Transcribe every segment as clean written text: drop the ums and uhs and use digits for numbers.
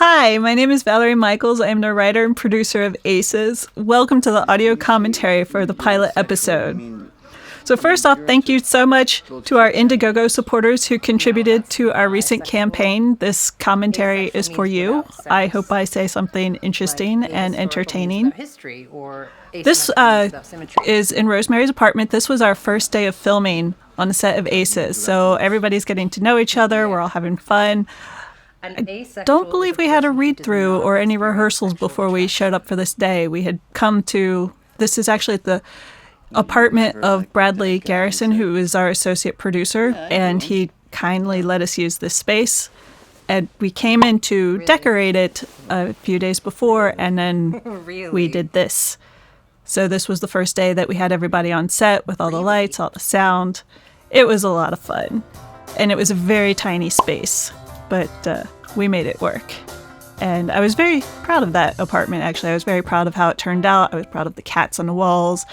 Hi, my name is Valerie Mikles. I am the writer and producer of Aces. Welcome to the audio commentary for the pilot episode. So first off, thank you so much to our Indiegogo supporters who contributed to our recent campaign. This commentary is for you. I hope I say something interesting and entertaining. This is in Rosemary's apartment. This was our first day of filming on the set of Aces. So everybody's getting to know each other. We're all having fun. I don't believe we had a read-through or any rehearsals before we showed up for this day. We had come to, this is actually the apartment of Bradley Garrison, who is our associate producer, and he kindly let us use this space. And we came in to decorate it a few days before, and then we did this. So this was the first day that we had everybody on set with all the lights, all the sound. It was a lot of fun, and it was a very tiny space. But we made it work. And I was very proud of that apartment, actually. I was very proud of how it turned out. I was proud of the cats on the walls.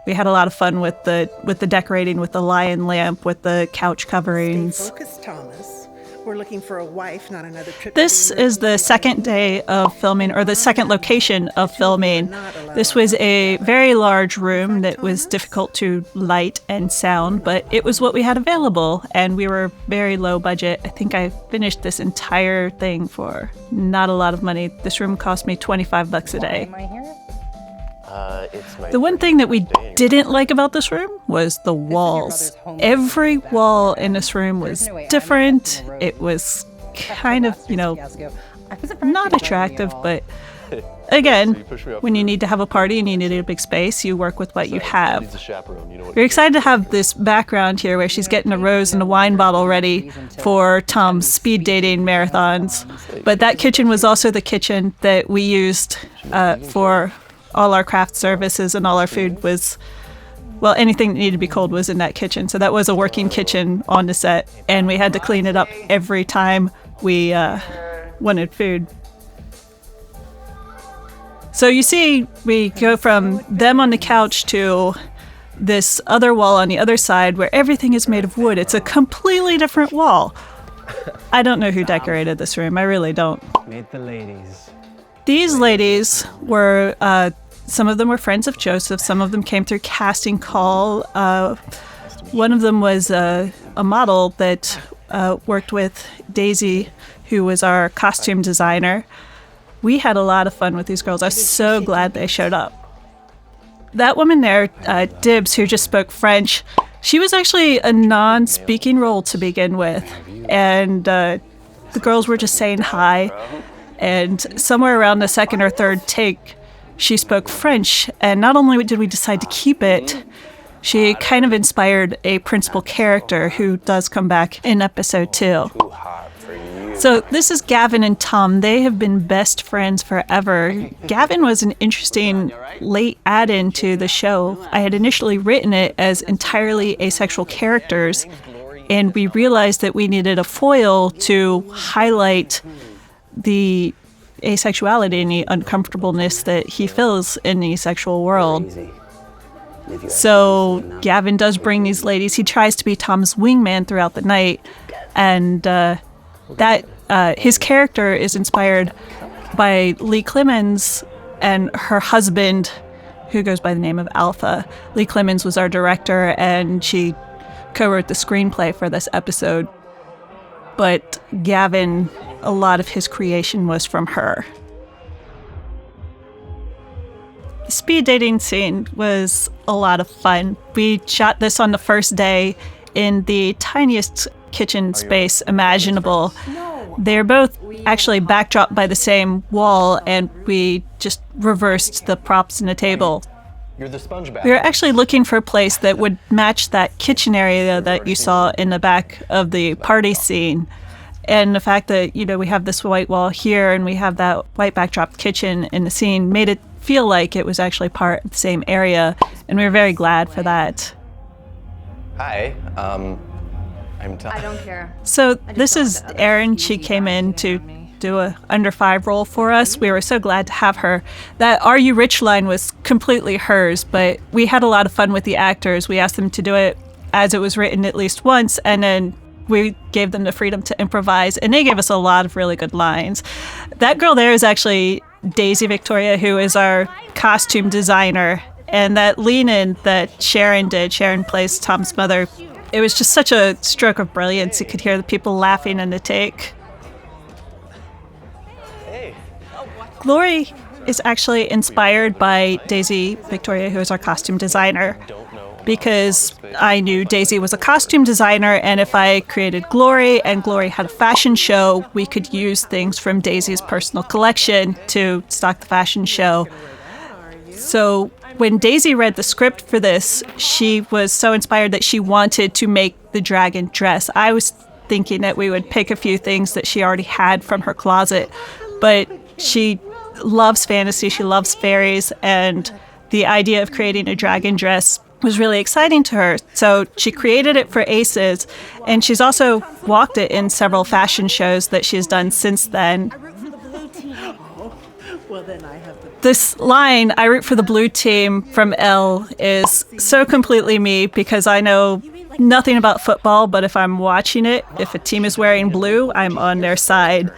We had a lot of fun with the decorating, with the lion lamp, with the couch coverings. Stay focused, Thomas. We're looking for a wife, not another trip. This is the second day of filming, or the second location of filming. This was a very large room that was difficult to light and sound, but it was what we had available, and we were very low budget. I think I finished this entire thing for not a lot of money. This room cost me $25 a day. The one thing that we didn't like about this room was the walls. Every wall in this room was different. It was kind of, not attractive, but again, when you need to have a party and you need a big space, you work with what you have. We're excited to have this background here where she's getting a rose and a wine bottle ready for Tom's speed dating marathons. But that kitchen was also the kitchen that we used for all our craft services, and all our food was, well, anything that needed to be cold was in that kitchen. So that was a working kitchen on the set, and we had to clean it up every time we wanted food. So you see, we go from them on the couch to this other wall on the other side where everything is made of wood. It's a completely different wall. I don't know who decorated this room. I really don't. Meet the ladies. These ladies were, some of them were friends of Joseph. Some of them came through casting call. One of them was a model that worked with Daisy, who was our costume designer. We had a lot of fun with these girls. I was so glad they showed up. That woman there, Dibs, who just spoke French, she was actually a non-speaking role to begin with. And the girls were just saying hi. And somewhere around the second or third take, she spoke French. And not only did we decide to keep it, she kind of inspired a principal character who does come back in episode 2. So this is Gavin and Tom. They have been best friends forever. Gavin was an interesting late add-in to the show. I had initially written it as entirely asexual characters, and we realized that we needed a foil to highlight the asexuality and the uncomfortableness that he feels in the sexual world. So Gavin does bring these ladies. He tries to be Tom's wingman throughout the night, and his character is inspired by Lee Clemens and her husband, who goes by the name of Alpha. Lee Clemens was our director, and she co-wrote the screenplay for this episode. But Gavin, a lot of his creation was from her. The speed dating scene was a lot of fun. We shot this on the first day in the tiniest kitchen space imaginable. They're both actually backdropped by the same wall, and we just reversed the props in the table. You're the sponge bag. We were actually looking for a place that would match that kitchen area that you saw in the back of the party scene. And the fact that, we have this white wall here and we have that white backdrop kitchen in the scene made it feel like it was actually part of the same area. And we were very glad for that. Hi, I'm Tom. I don't care. So this is Erin. She came in to do a under 5 role for us. We were so glad to have her. That Are You Rich line was completely hers, but we had a lot of fun with the actors. We asked them to do it as it was written at least once, and then we gave them the freedom to improvise, and they gave us a lot of really good lines. That girl there is actually Daisy Victoria, who is our costume designer. And that lean-in that Sharon did, Sharon plays Tom's mother, it was just such a stroke of brilliance. You could hear the people laughing in the take. Glory is actually inspired by Daisy Victoria, who is our costume designer, because I knew Daisy was a costume designer, and if I created Glory and Glory had a fashion show, we could use things from Daisy's personal collection to stock the fashion show. So when Daisy read the script for this, she was so inspired that she wanted to make the dragon dress. I was thinking that we would pick a few things that she already had from her closet, but she loves fantasy, she loves fairies, and the idea of creating a dragon dress was really exciting to her. So she created it for Aces, and she's also walked it in several fashion shows that she's done since then. This line, I root for the blue team, from Elle is so completely me, because I know nothing about football, but if I'm watching it, if a team is wearing blue, I'm on their side.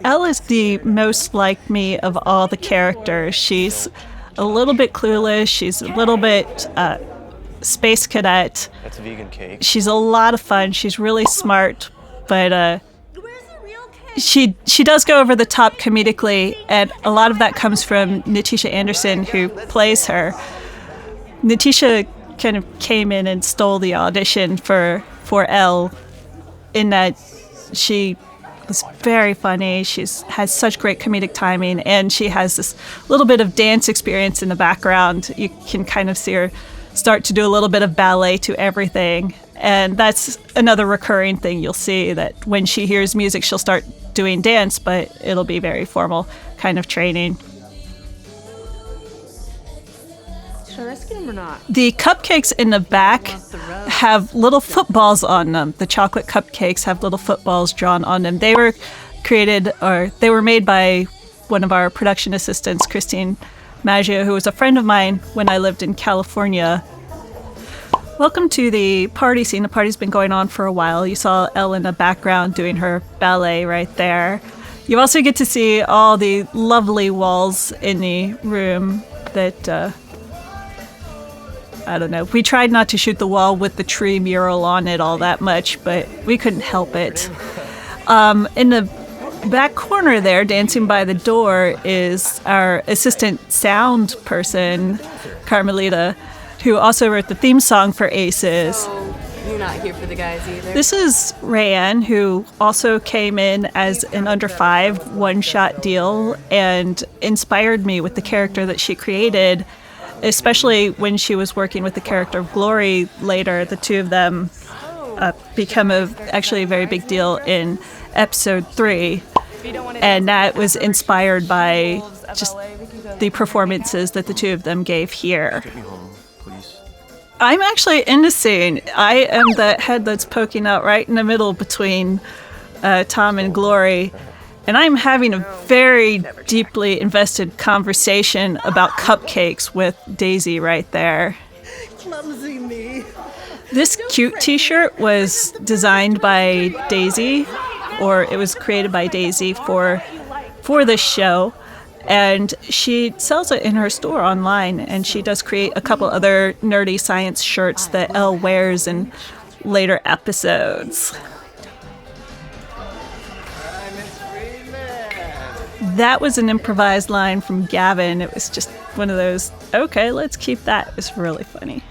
Elle is the most like me of all the characters. She's a little bit clueless. She's a little bit space cadet. That's vegan cake. She's a lot of fun. She's really smart, but she does go over the top comedically, and a lot of that comes from Natisha Anderson, who plays her. Natisha kind of came in and stole the audition for Elle, in that she was very funny. She has such great comedic timing, and she has this little bit of dance experience in the background. You can kind of see her start to do a little bit of ballet to everything. And that's another recurring thing you'll see, that when she hears music, she'll start doing dance, but it'll be very formal kind of training. Should I rescue him or not? The cupcakes in the back have little footballs on them. The chocolate cupcakes have little footballs drawn on them. They were made by one of our production assistants, Christine Maggio, who was a friend of mine when I lived in California. Welcome to the party scene. The party's been going on for a while. You saw Elle in the background doing her ballet right there. You also get to see all the lovely walls in the room that, I don't know. We tried not to shoot the wall with the tree mural on it all that much, but we couldn't help it. In the back corner there, dancing by the door, is our assistant sound person, Carmelita, who also wrote the theme song for Aces. So you're not here for the guys either? This is Rayanne, who also came in as an under 5 one-shot deal and inspired me with the character that she created, especially when she was working with the character of Glory later. The two of them become actually a very big deal in episode 3, and that was inspired by just the performances that the two of them gave here. I'm actually in the scene. I am the head that's poking out right in the middle between Tom and Glory, and I'm having a very deeply invested conversation about cupcakes with Daisy right there. Clumsy me. This cute t-shirt was designed by Daisy, or it was created by Daisy for this show. And she sells it in her store online, and she does create a couple other nerdy science shirts that Elle wears in later episodes. That was an improvised line from Gavin. It was just one of those, okay, let's keep that. It's really funny.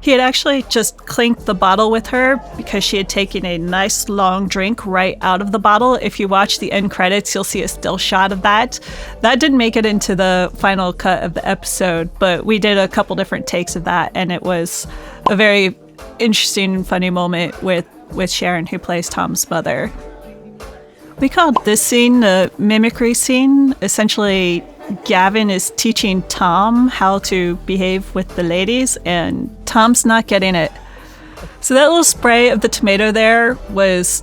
He had actually just clinked the bottle with her because she had taken a nice long drink right out of the bottle. If you watch the end credits, you'll see a still shot of that. That didn't make it into the final cut of the episode, but we did a couple different takes of that, and it was a very interesting and funny moment with Sharon, who plays Tom's mother. We called this scene the mimicry scene. Essentially, Gavin is teaching Tom how to behave with the ladies, and Tom's not getting it. So that little spray of the tomato there was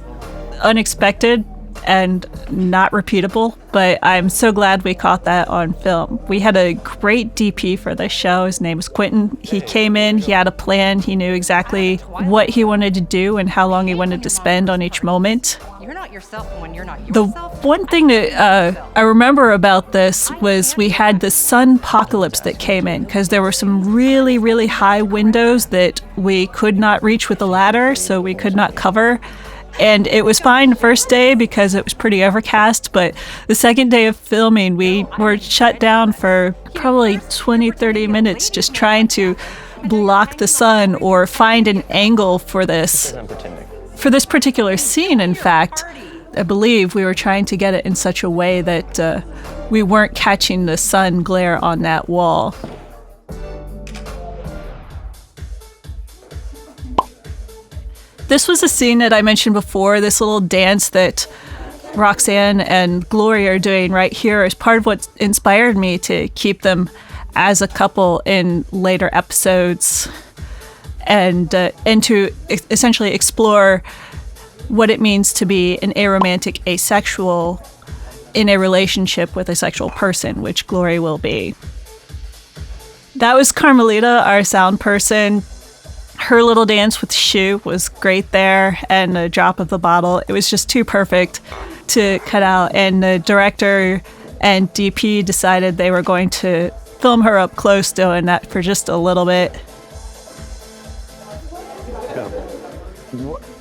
unexpected. and not repeatable, but I'm so glad we caught that on film. We had a great DP for this show. His name was Quentin. He came in, he had a plan, he knew exactly what he wanted to do and how long he wanted to spend on each moment. You're not yourself when you're not The yourself. one thing that I remember about this was we had the sun apocalypse that came in because there were some really, really high windows that we could not reach with the ladder, so we could not cover. And it was fine the first day because it was pretty overcast, but the second day of filming, we were shut down for probably 20, 30 minutes just trying to block the sun or find an angle for this. I'm pretending. For this particular scene, in fact, I believe we were trying to get it in such a way that we weren't catching the sun glare on that wall. This was a scene that I mentioned before, this little dance that Roxanne and Gloria are doing right here is part of what inspired me to keep them as a couple in later episodes and to essentially explore what it means to be an aromantic asexual in a relationship with a sexual person, which Gloria will be. That was Carmelita, our sound person. Her little dance with Shu was great there, and a drop of the bottle. It was just too perfect to cut out, and the director and DP decided they were going to film her up close doing that for just a little bit.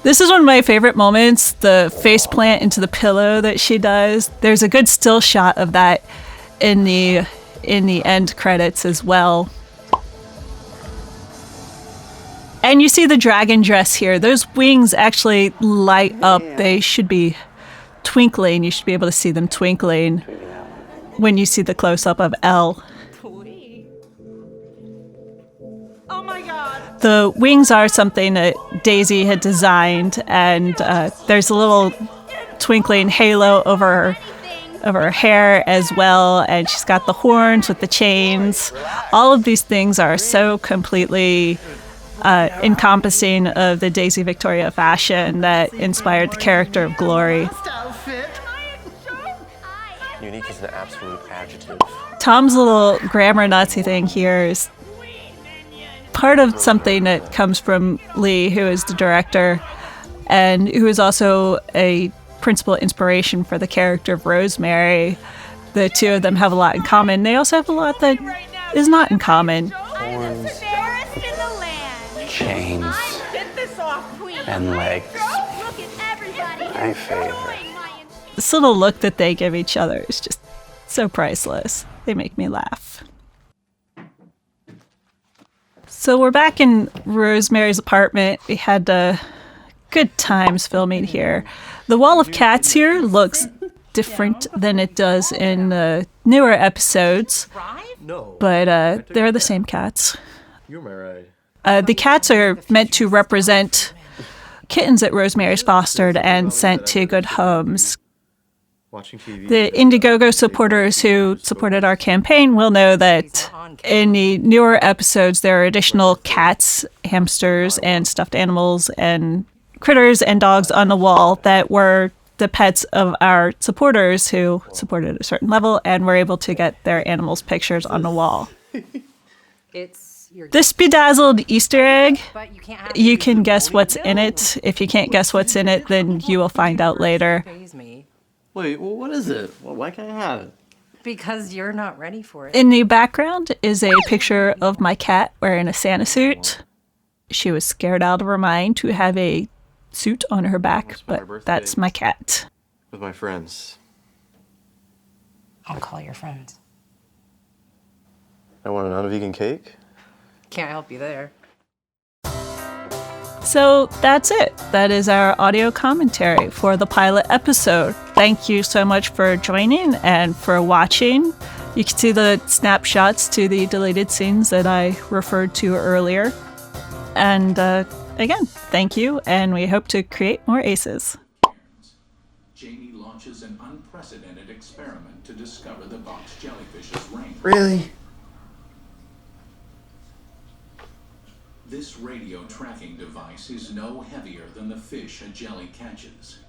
This is one of my favorite moments, the face plant into the pillow that she does. There's a good still shot of that in the end credits as well. And you see the dragon dress here. Those wings actually light up. They should be twinkling. You should be able to see them twinkling when you see the close-up of Elle. Oh my god. The wings are something that Daisy had designed, and there's a little twinkling halo over her hair as well, and she's got the horns with the chains. All of these things are so completely encompassing of the Daisy Victoria fashion that inspired the character of Glory. Unique is an absolute adjective. Tom's little grammar Nazi thing here is part of something that comes from Lee, who is the director, and who is also a principal inspiration for the character of Rosemary. The two of them have a lot in common. They also have a lot that is not in common. Horns, chains, and legs. My favorite. This little look that they give each other is just so priceless. They make me laugh. So we're back in Rosemary's apartment. We had good times filming here. The wall of cats here looks different than it does in the newer episodes, but they're the same cats. You're my ride. The cats are meant to represent kittens that Rosemary's fostered and sent to good homes. Watching TV. The Indiegogo supporters who supported our campaign will know that in the newer episodes there are additional cats, hamsters, and stuffed animals and critters and dogs on the wall that were the pets of our supporters who supported at a certain level and were able to get their animals' pictures on the wall. This bedazzled Easter egg, you can guess what's in it. If you can't guess what's in it, then you will find out later. Wait, well, what is it? Well, why can't I have it? Because you're not ready for it. In the background is a picture of my cat wearing a Santa suit. She was scared out of her mind to have a suit on her back, but that's my cat. With my friends. I'll call your friends. I want a non-vegan cake. Can't help you there. So that's it. That is our audio commentary for the pilot episode. Thank you so much for joining and for watching. You can see the snapshots to the deleted scenes that I referred to earlier. And again, thank you, and we hope to create more aces. Jamie launches an unprecedented experiment to discover the box jellyfish's range. Really? This radio tracking device is no heavier than the fish a jelly catches.